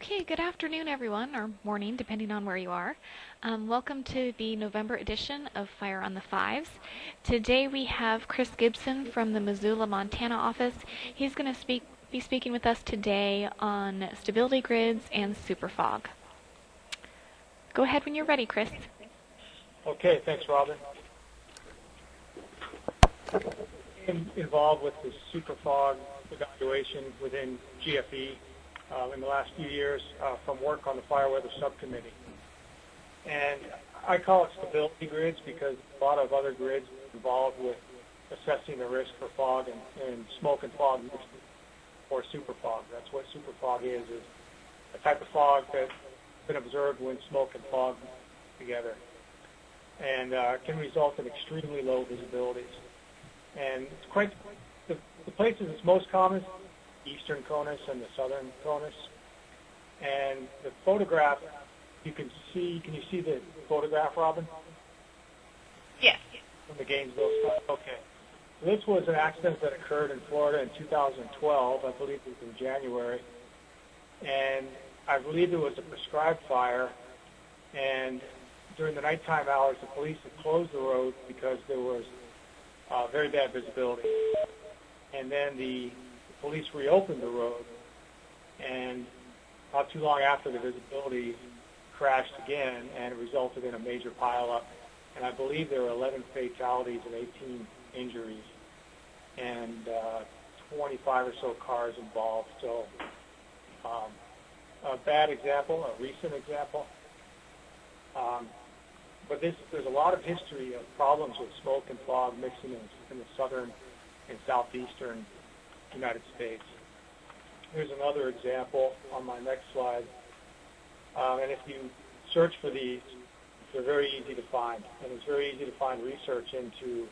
Okay, good afternoon, everyone, or morning, depending on where you are. Welcome to the November edition of Fire on the Fives. Today we have Chris Gibson from the Missoula, Montana office. He's going to be speaking with us today on stability grids and Superfog. Go ahead when you're ready, Chris. Okay, thanks, Robin. I'm involved with the Superfog evaluation within GFE in the last few years from work on the fire weather subcommittee. And I call it stability grids because a lot of other grids involved with assessing the risk for fog and smoke and fog mixed or superfog. That's what superfog is a type of fog that's been observed when smoke and fog mix together and can result in extremely low visibilities. And it's quite the places it's most common, eastern conus and the southern conus. And the photograph, can you see the photograph, Robin? Yes. From the Gainesville stuff? Okay. So this was an accident that occurred in Florida in 2012. I believe it was in January. And I believe it was a prescribed fire. And during the nighttime hours, the police had closed the road because there was very bad visibility. And then the police reopened the road, and not too long after, the visibility crashed again, and it resulted in a major pileup. And I believe there were 11 fatalities and 18 injuries, and 25 or so cars involved. So a bad example, a recent example. But there's a lot of history of problems with smoke and fog mixing in the southern and southeastern United States. Here's another example on my next slide. And if you search for these, they're very easy to find. And it's very easy to find research into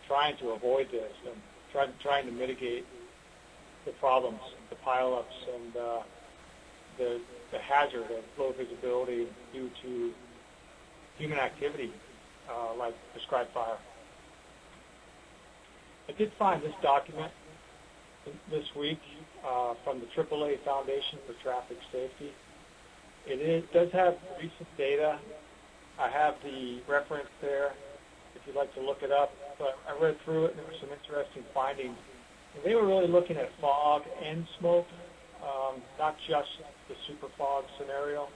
trying to avoid this and trying to mitigate the problems, the pileups, and the hazard of low visibility due to human activity like prescribed fire. I did find this document this week from the AAA Foundation for Traffic Safety. It does have recent data. I have the reference there if you'd like to look it up. But I read through it, and there were some interesting findings. And they were really looking at fog and smoke, not just the superfog scenario.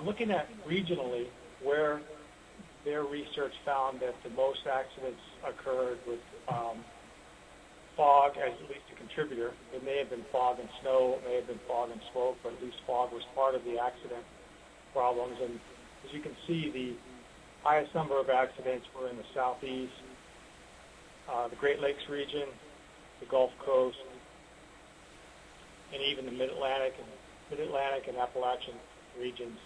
Looking at regionally where their research found that the most accidents occurred with fog as at least a contributor. It may have been fog and snow, it may have been fog and smoke, but at least fog was part of the accident problems. And as you can see, the highest number of accidents were in the southeast, the Great Lakes region, the Gulf Coast, and even the Mid-Atlantic and Appalachian regions.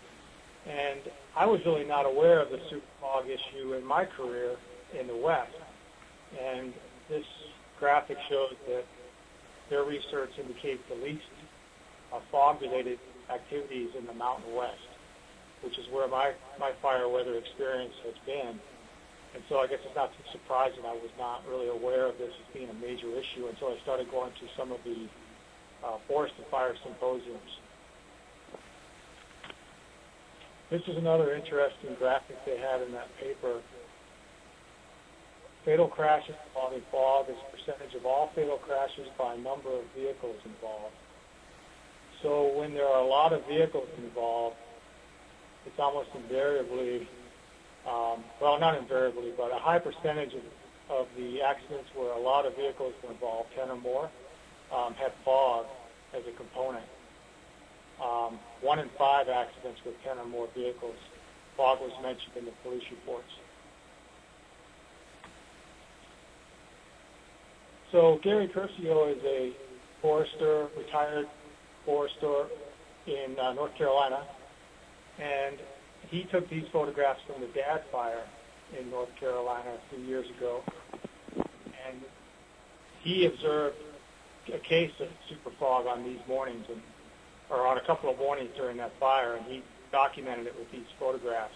And I was really not aware of the superfog issue in my career in the West. And this graphic shows that their research indicates the least fog-related activities in the Mountain West, which is where my fire weather experience has been. And so I guess it's not too surprising I was not really aware of this as being a major issue until I started going to some of the forest and fire symposiums. This is another interesting graphic they had in that paper. Fatal crashes involving fog is a percentage of all fatal crashes by number of vehicles involved. So when there are a lot of vehicles involved, it's almost invariably, well, not invariably, but a high percentage of the accidents where a lot of vehicles were involved, 10 or more, had fog as a component. 1 in 5 accidents with 10 or more vehicles, fog was mentioned in the police reports. So Gary Curcio is a forester, retired forester in North Carolina, and he took these photographs from the Dad Fire in North Carolina a few years ago, and he observed a case of superfog on these mornings, or on a couple of mornings during that fire, and he documented it with these photographs.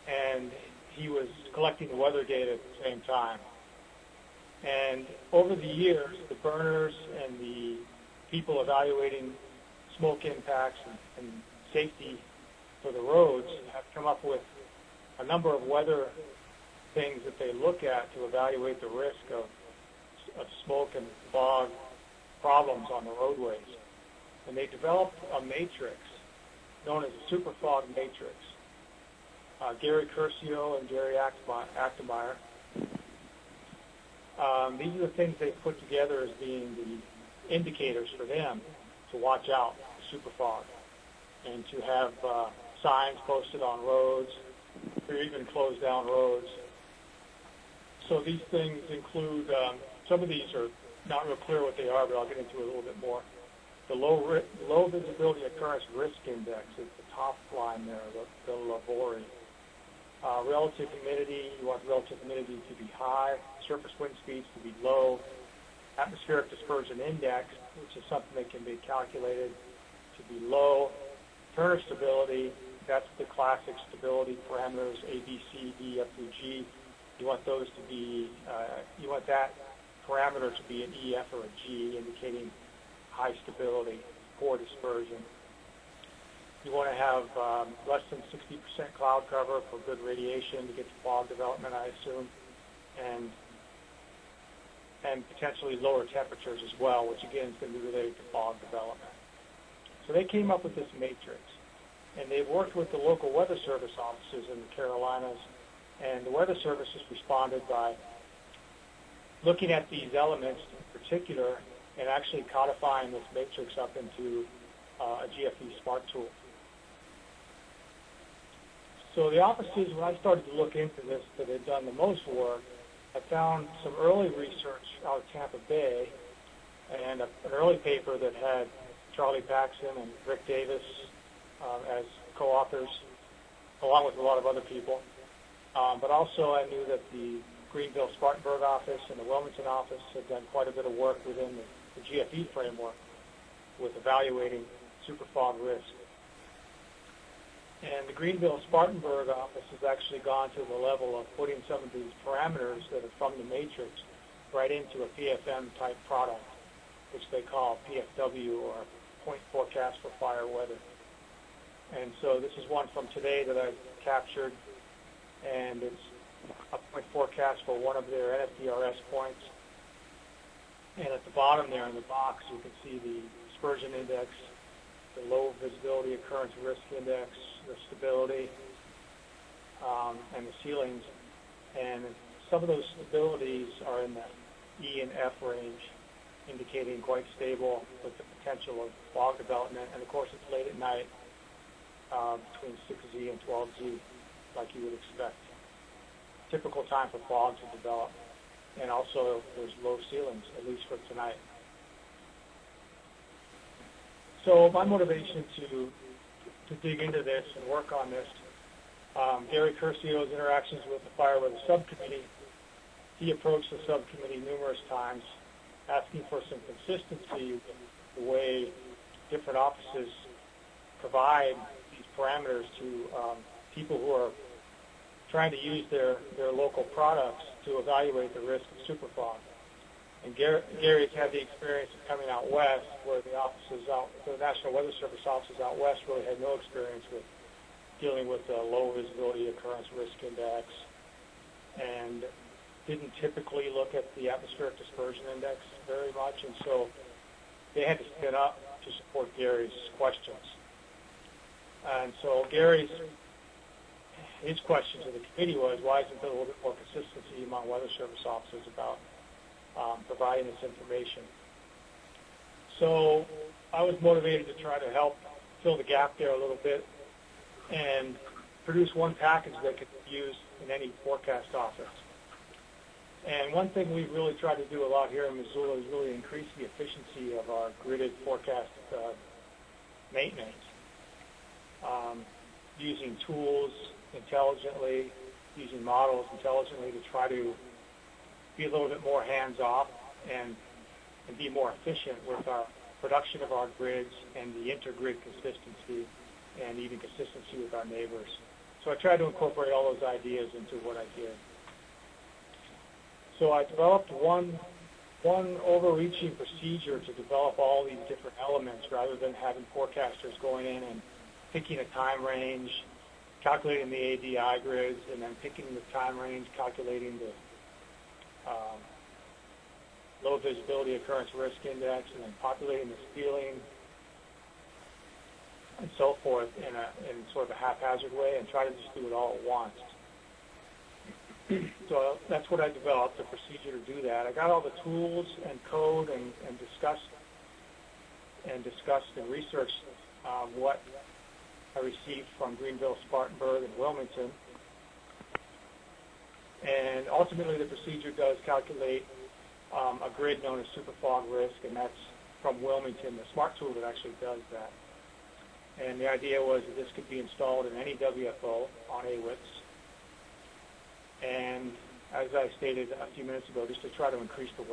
And he was collecting the weather data at the same time. And over the years, the burners and the people evaluating smoke impacts and safety for the roads have come up with a number of weather things that they look at to evaluate the risk of smoke and fog problems on the roadways. And they developed a matrix known as a Superfog matrix. Gary Curcio and Gary Achtemeier. These are the things they put together as being the indicators for them to watch out for superfog and to have signs posted on roads or even close down roads. So these things include, some of these are not real clear what they are, but I'll get into it a little bit more. The low visibility occurrence risk index is the top line there, the LVORI. Relative humidity, you want relative humidity to be high, surface wind speeds to be low, atmospheric dispersion index, which is something that can be calculated, to be low. Turner stability, that's the classic stability parameters, A, B, C, D, F through G. You want those to be, you want that parameter to be an E, F, or a G, indicating high stability, poor dispersion. You want to have less than 60% cloud cover for good radiation to get to fog development, I assume, and potentially lower temperatures as well, which again is going to be related to fog development. So they came up with this matrix, and they've worked with the local weather service offices in the Carolinas, and the weather services responded by looking at these elements in particular and actually codifying this matrix up into a GFE smart tool. So the offices, when I started to look into this, that had done the most work, I found some early research out of Tampa Bay and an early paper that had Charlie Paxson and Rick Davis as co-authors, along with a lot of other people. But also I knew that the Greenville-Spartanburg office and the Wilmington office had done quite a bit of work within the GFE framework with evaluating superfog risk. And the Greenville-Spartanburg office has actually gone to the level of putting some of these parameters that are from the matrix right into a PFM-type product, which they call PFW, or Point Forecast for Fire Weather. And so this is one from today that I captured, and it's a point forecast for one of their NFDRS points. And at the bottom there in the box, you can see the dispersion index, the low visibility occurrence risk index, the stability, and the ceilings. And some of those stabilities are in the E and F range, indicating quite stable with the potential of fog development. And of course, it's late at night, between 6Z and 12Z, like you would expect. Typical time for fog to develop. And also, there's low ceilings, at least for tonight. So my motivation to dig into this and work on this, Gary Curcio's interactions with the Fire Weather Subcommittee, he approached the subcommittee numerous times, asking for some consistency with the way different offices provide these parameters to people who are trying to use their local products to evaluate the risk of superfog. And Gary's had the experience of coming out west, where the National Weather Service offices out west really had no experience with dealing with the low visibility occurrence risk index, and didn't typically look at the atmospheric dispersion index very much, and so they had to spin up to support Gary's questions. And so his question to the committee was, why isn't there a little bit more consistency among weather service officers about providing this information? So I was motivated to try to help fill the gap there a little bit and produce one package that could be used in any forecast office. And one thing we've really tried to do a lot here in Missoula is really increase the efficiency of our gridded forecast maintenance, using tools intelligently, using models intelligently to try to be a little bit more hands-off and be more efficient with our production of our grids and the inter-grid consistency and even consistency with our neighbors. So I tried to incorporate all those ideas into what I did. So I developed one one overreaching procedure to develop all these different elements rather than having forecasters going in and picking a time range, calculating the ADI grids, and then picking the time range, calculating the low visibility occurrence risk index, and then populating the ceiling, and so forth in sort of a haphazard way, and try to just do it all at once. So that's what I developed, a procedure to do that. I got all the tools and code and discussed and researched what I received from Greenville, Spartanburg, and Wilmington. And ultimately the procedure does calculate a grid known as Superfog risk, and that's from Wilmington, the smart tool that actually does that. And the idea was that this could be installed in any WFO on AWITS. And as I stated a few minutes ago, just to try to increase the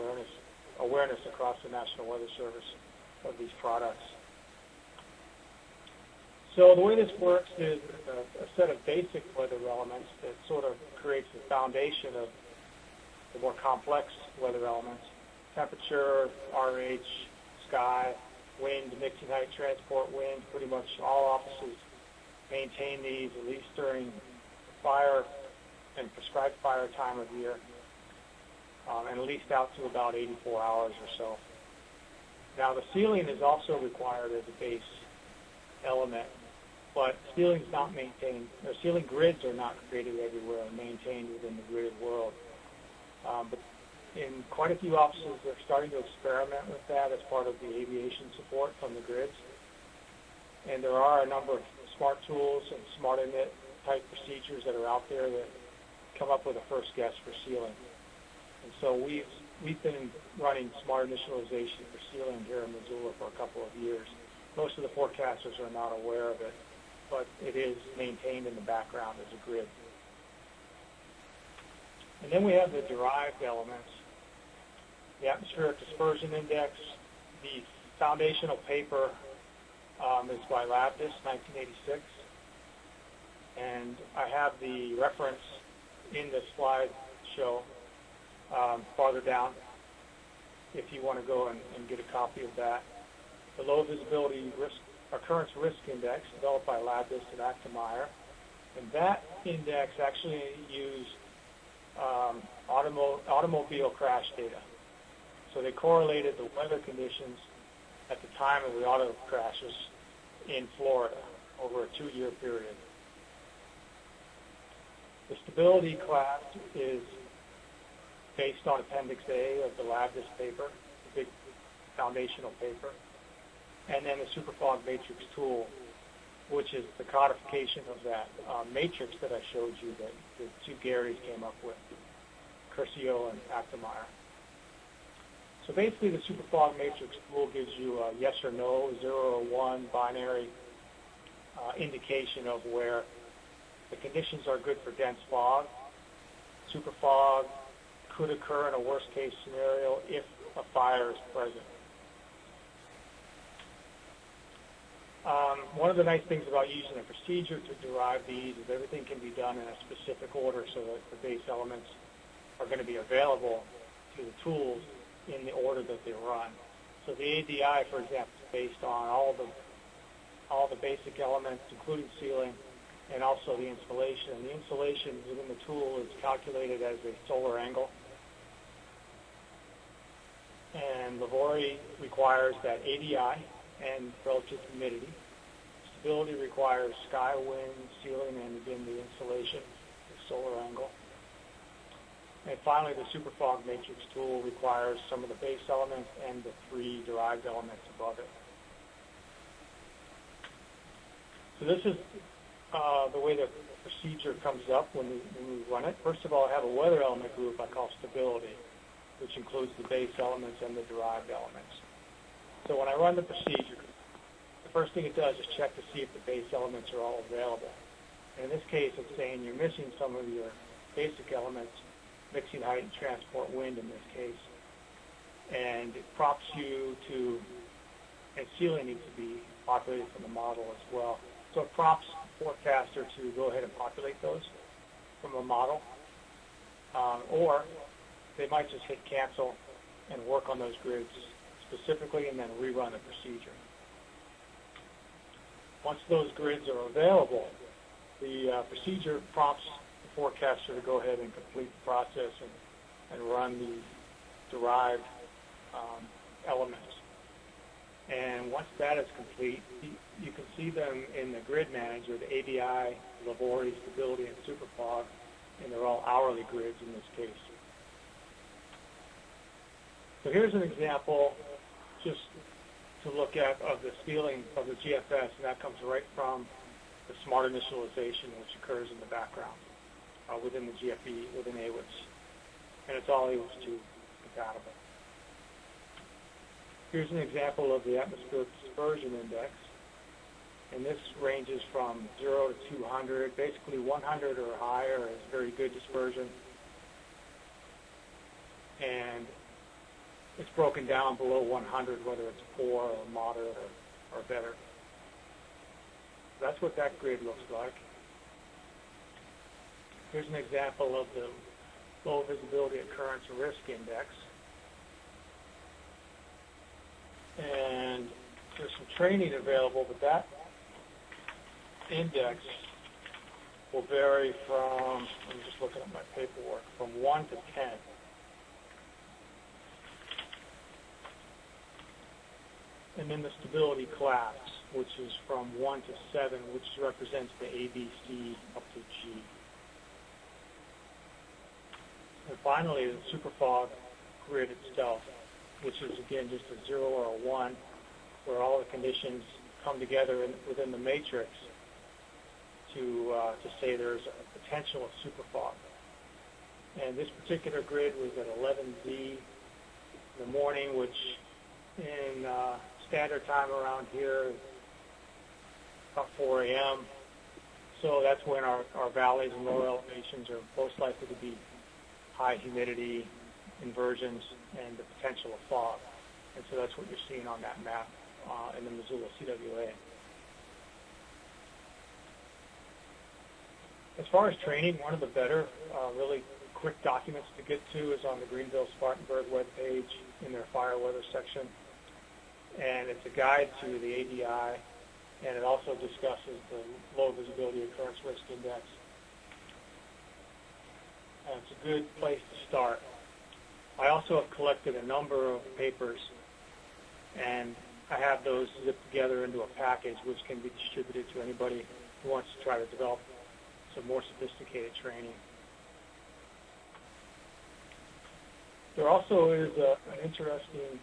awareness across the National Weather Service of these products. So the way this works is a set of basic weather elements that sort of creates the foundation of the more complex weather elements: temperature, RH, sky, wind, mixing height, transport wind. Pretty much all offices maintain these, at least during fire and prescribed fire time of year, and at least out to about 84 hours or so. Now the ceiling is also required as a base element, but ceiling's not maintained. The ceiling grids are not created everywhere and maintained within the gridded world. But in quite a few offices, they're starting to experiment with that as part of the aviation support from the grids. And there are a number of smart tools and smart init type procedures that are out there that come up with a first guess for sealing. And so we've been running smart initialization for sealing here in Missoula for a couple of years. Most of the forecasters are not aware of it, but it is maintained in the background as a grid. And then we have the derived elements, the atmospheric dispersion index. The foundational paper is by Labdis, 1986. And I have the reference in the slideshow farther down if you want to go and get a copy of that. The low visibility occurrence risk index developed by Labdis and Achtemeier. And that index actually used automobile crash data. So they correlated the weather conditions at the time of the auto crashes in Florida over a 2-year period. The stability class is based on Appendix A of the Labdis paper, the big foundational paper, and then the Superfog matrix tool, which is the codification of that matrix that I showed you that the two Garys came up with, Curcio and Achtemeier. So basically the Superfog matrix tool gives you a yes or no, 0 or 1 binary indication of where the conditions are good for dense fog. Superfog could occur in a worst case scenario if a fire is present. One of the nice things about using a procedure to derive these is everything can be done in a specific order so that the base elements are going to be available to the tools in the order that they run. So the ADI, for example, is based on all the basic elements, including sealing, and also the insulation. And the insulation within the tool is calculated as a solar angle. And LVORI requires that ADI and relative humidity. Stability requires sky, wind, ceiling, and again the insulation, the solar angle. And finally, the Superfog matrix tool requires some of the base elements and the 3 derived elements above it. So this is the way the procedure comes up when we run it. First of all, I have a weather element group I call stability, which includes the base elements and the derived elements. So when I run the procedure, the first thing it does is check to see if the base elements are all available. And in this case, it's saying you're missing some of your basic elements, mixing height and transport wind in this case. And it prompts you to, and ceiling needs to be populated from the model as well. So it prompts the forecaster to go ahead and populate those from a model. Or they might just hit cancel and work on those grids specifically and then rerun the procedure. Once those grids are available, the procedure prompts the forecaster to go ahead and complete the process and run the derived elements. And once that is complete, you can see them in the grid manager, the ABI, LVORI, Stability, and Superfog, and they're all hourly grids in this case. So here's an example just to look at of the stealing of the GFS, and that comes right from the smart initialization which occurs in the background within the GFE, within AWIPS. And it's all AWIPS 2 compatible. Here's an example of the atmospheric dispersion index, and this ranges from 0 to 200. Basically 100 or higher is very good dispersion, and it's broken down below 100, whether it's poor or moderate or better. That's what that grid looks like. Here's an example of the low visibility occurrence risk index. And there's some training available, but that index will vary from, I'm just looking at my paperwork, from 1 to 10. And then the stability class, which is from 1 to 7, which represents the A, B, C up to G. And finally, the Superfog grid itself, which is, again, just a 0 or a 1, where all the conditions come together within the matrix to say there's a potential of superfog. And this particular grid was at 11Z in the morning, which in standard time around here is about 4 a.m. So that's when our valleys and lower elevations are most likely to be high humidity, inversions, and the potential of fog. And so that's what you're seeing on that map in the Missoula CWA. As far as training, one of the better, really quick documents to get to is on the Greenville-Spartanburg webpage in their fire weather section. And it's a guide to the ADI, and it also discusses the low visibility occurrence risk index. And it's a good place to start. I also have collected a number of papers, and I have those zipped together into a package which can be distributed to anybody who wants to try to develop some more sophisticated training. There also is an interesting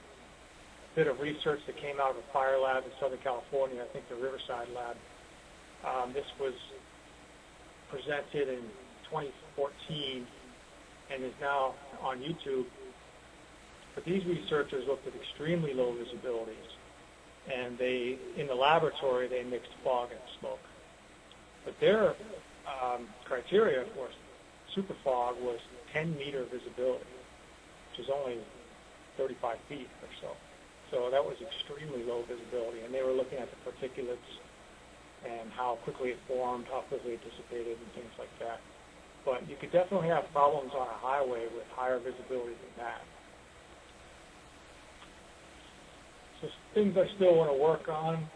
bit of research that came out of a fire lab in Southern California, I think the Riverside lab. This was presented in 2014 and is now on YouTube. But these researchers looked at extremely low visibilities, and in the laboratory, they mixed fog and smoke. But their criteria for superfog was 10-meter visibility, which is only 35 feet or so. So that was extremely low visibility, and they were looking at the particulates and how quickly it formed, how quickly it dissipated, and things like that. But you could definitely have problems on a highway with higher visibility than that. So things I still want to work on.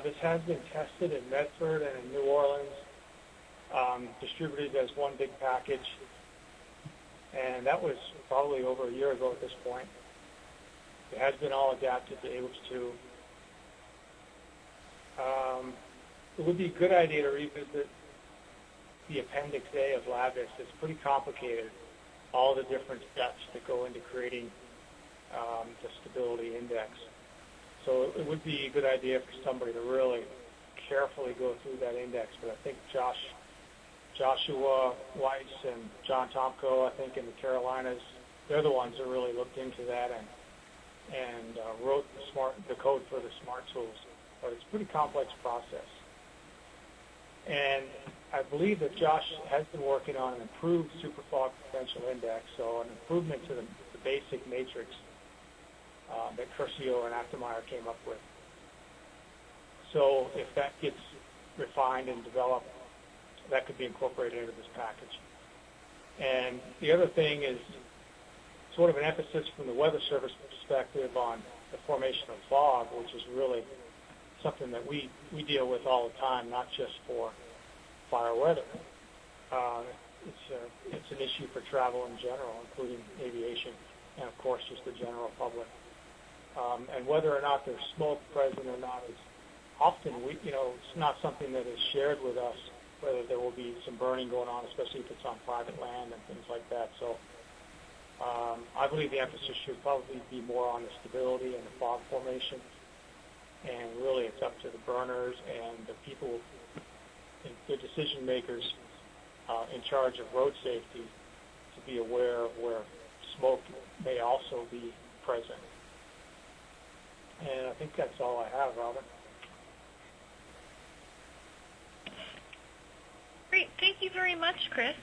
This has been tested in Medford and in New Orleans, distributed as one big package, and that was probably over a year ago at this point. It has been all adapted to AWIPS 2. It would be a good idea to revisit the Appendix A of LabVIS. It's pretty complicated, all the different steps that go into creating the stability index. So it would be a good idea for somebody to really carefully go through that index. But I think Joshua Weiss and John Tomko, I think in the Carolinas, they're the ones that really looked into that and wrote the code for the smart tools. But it's a pretty complex process. And I believe that Josh has been working on an improved superfog potential index, so an improvement to the basic matrix that Curcio and Achtemeier came up with. So if that gets refined and developed, that could be incorporated into this package. And the other thing is, sort of an emphasis from the Weather Service perspective on the formation of fog, which is really something that we deal with all the time, not just for fire weather. It's an issue for travel in general, including aviation, and of course just the general public. And whether or not there's smoke present or not is often, it's not something that is shared with us, whether there will be some burning going on, especially if it's on private land and things like that. So I believe the emphasis should probably be more on the stability and the fog formation. And really it's up to the burners and the people, the decision makers in charge of road safety to be aware of where smoke may also be present. And I think that's all I have, Robin. Great. Thank you very much, Chris.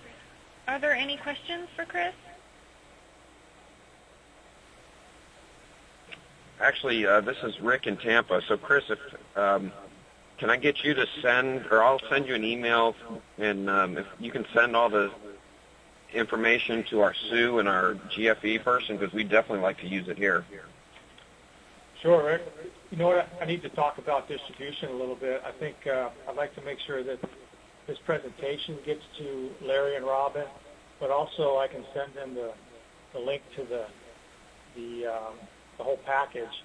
Are there any questions for Chris? Actually, this is Rick in Tampa. So, Chris, if can I get you to send, or I'll send you an email, and if you can send all the information to our Sue and our GFE person, because we'd definitely like to use it here. Sure, Rick. You know what? I need to talk about distribution a little bit. I think I'd like to make sure that this presentation gets to Larry and Robin, but also I can send them the link to the whole package.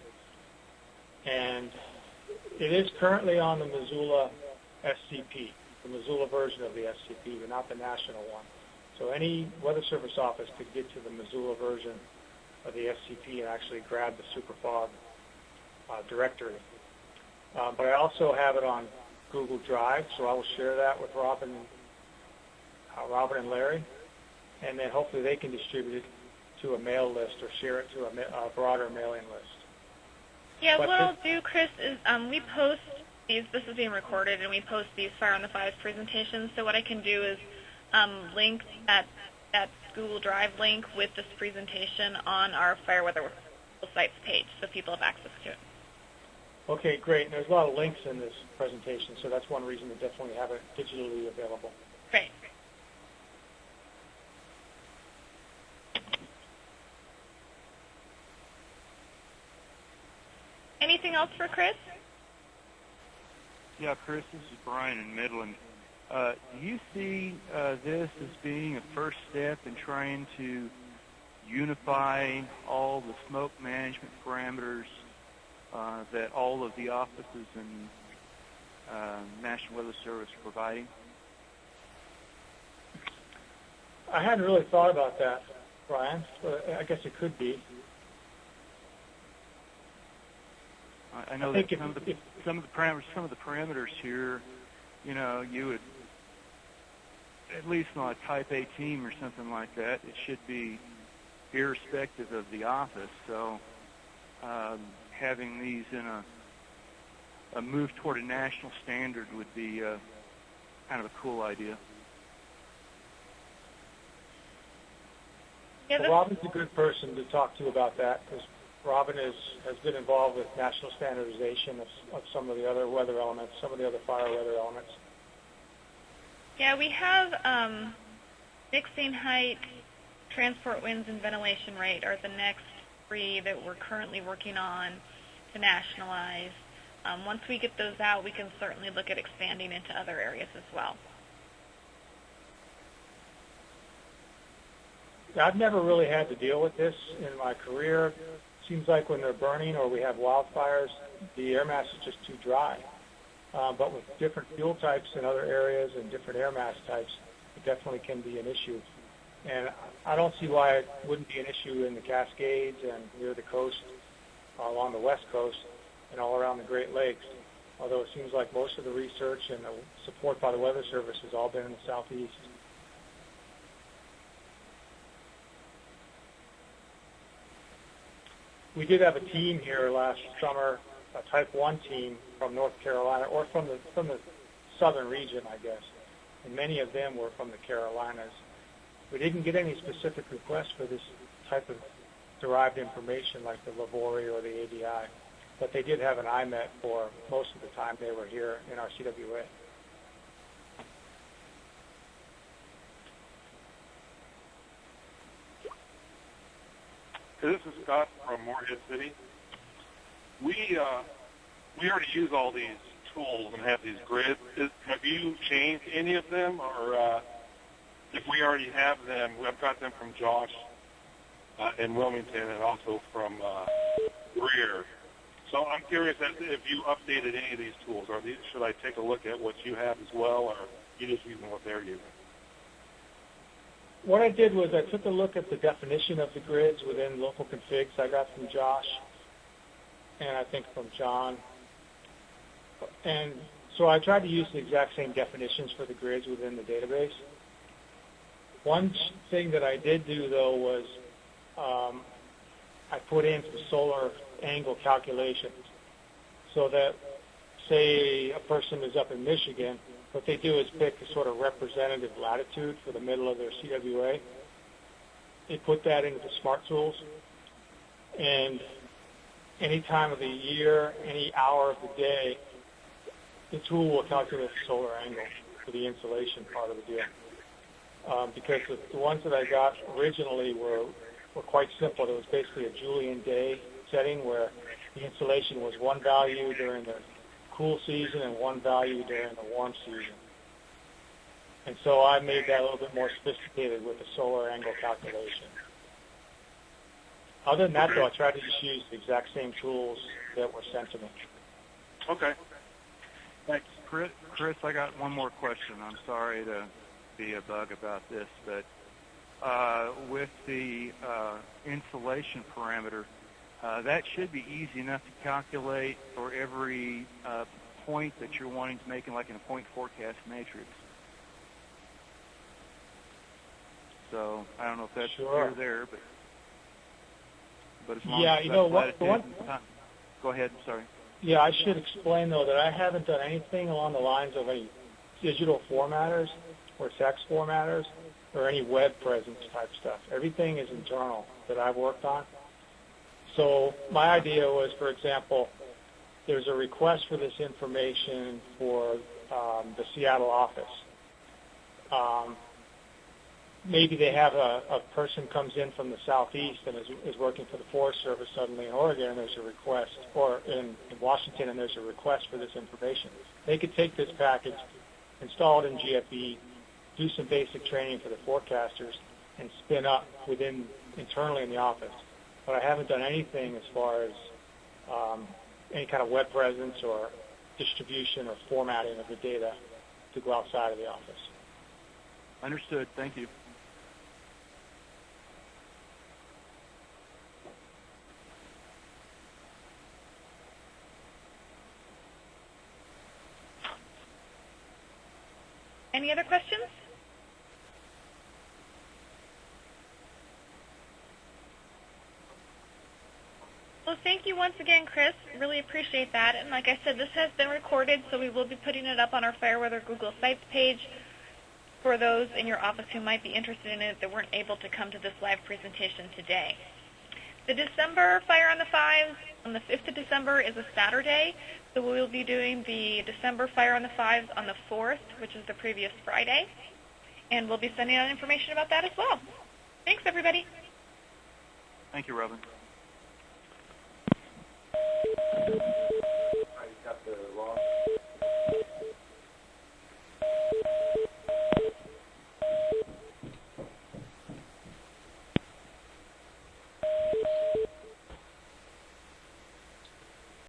And it is currently on the Missoula SCP, the Missoula version of the SCP, but not the national one. So any Weather Service office could get to the Missoula version of the SCP and actually grab the Superfog directory. But I also have it on Google Drive, so I will share that with Robin and Larry, and then hopefully they can distribute it to a mail list or share it to a broader mailing list. Yeah, what I'll do, Chris, is we post these, this is being recorded, and we post these Fire on the Fives presentations, so what I can do is link that Google Drive link with this presentation on our Fire Weather Sites page, so people have access to it. Okay, great. And there's a lot of links in this presentation, so that's one reason to definitely have it digitally available. Great. Anything else for Chris? Yeah, Chris, this is Brian in Midland. Do you see this as being a first step in trying to unify all the smoke management parameters that all of the offices and National Weather Service are providing? I hadn't really thought about that, Brian, but I guess it could be. I know that some of the parameters here, you would, at least on a Type A team or something like that, it should be irrespective of the office. So having these in a move toward a national standard would be kind of a cool idea. Yeah, well, Robin's a good person to talk to about that, because Robin has been involved with national standardization of some of the other weather elements, some of the other fire weather elements. Yeah, we have mixing height, transport winds, and ventilation rate are the next three that we're currently working on to nationalize. Once we get those out, we can certainly look at expanding into other areas as well. I've never really had to deal with this in my career. Seems like when they're burning or we have wildfires, the air mass is just too dry. But with different fuel types in other areas and different air mass types, it definitely can be an issue. And I don't see why it wouldn't be an issue in the Cascades and near the coast, along the west coast, and all around the Great Lakes. Although it seems like most of the research and the support by the Weather Service has all been in the southeast. We did have a team here last summer, a Type 1 team from North Carolina, or from the southern region, I guess. And many of them were from the Carolinas. We didn't get any specific requests for this type of derived information like the LVORI or the ADI, but they did have an IMET for most of the time they were here in our CWA. This is Scott from Morehead City. We already use all these tools and have these grids. Have you changed any of them, or if we already have them, I've got them from Josh in Wilmington and also from Greer. So I'm curious as to if you updated any of these tools, or should I take a look at what you have as well, or you just using what they're using? What I did was I took a look at the definition of the grids within local configs I got from Josh, and I think from John. And so I tried to use the exact same definitions for the grids within the database. One thing that I did do, though, was I put in some solar angle calculations so that, say, a person is up in Michigan, what they do is pick a sort of representative latitude for the middle of their CWA. They put that into the smart tools, and any time of the year, any hour of the day, the tool will calculate the solar angle for the insolation part of the deal. Because the ones that I got originally were quite simple. It was basically a Julian day setting where the insolation was one value during the cool season and one value during the warm season. And so I made that a little bit more sophisticated with the solar angle calculation. Other than that, though, I tried to just use the exact same tools that were sent to me. Okay. Thanks. Chris, I got one more question. I'm sorry to be a bug about this, but with the insulation parameter, that should be easy enough to calculate for every point that you're wanting to make in, like in a point forecast matrix. So I don't know if that's sure there, but as long yeah, as you know what? Go ahead. Sorry. Yeah, I should explain, though, that I haven't done anything along the lines of any digital formatters or text formatters or any web presence type stuff. Everything is internal that I've worked on. So my idea was, for example, there's a request for this information for the Seattle office. Maybe they have a person comes in from the southeast and is working for the Forest Service suddenly in Oregon, and there's a request, or in Washington, and there's a request for this information. They could take this package, install it in GFE, do some basic training for the forecasters, and spin up internally in the office. But I haven't done anything as far as any kind of web presence or distribution or formatting of the data to go outside of the office. Understood. Thank you. Any other questions? Well, thank you once again, Chris. Really appreciate that. And like I said, this has been recorded, so we will be putting it up on our Fireweather Google Sites page for those in your office who might be interested in it that weren't able to come to this live presentation today. The December Fire on the Fives on the 5th of December is a Saturday, so we will be doing the December Fire on the Fives on the 4th, which is the previous Friday, and we'll be sending out information about that as well. Thanks, everybody. Thank you, Robin.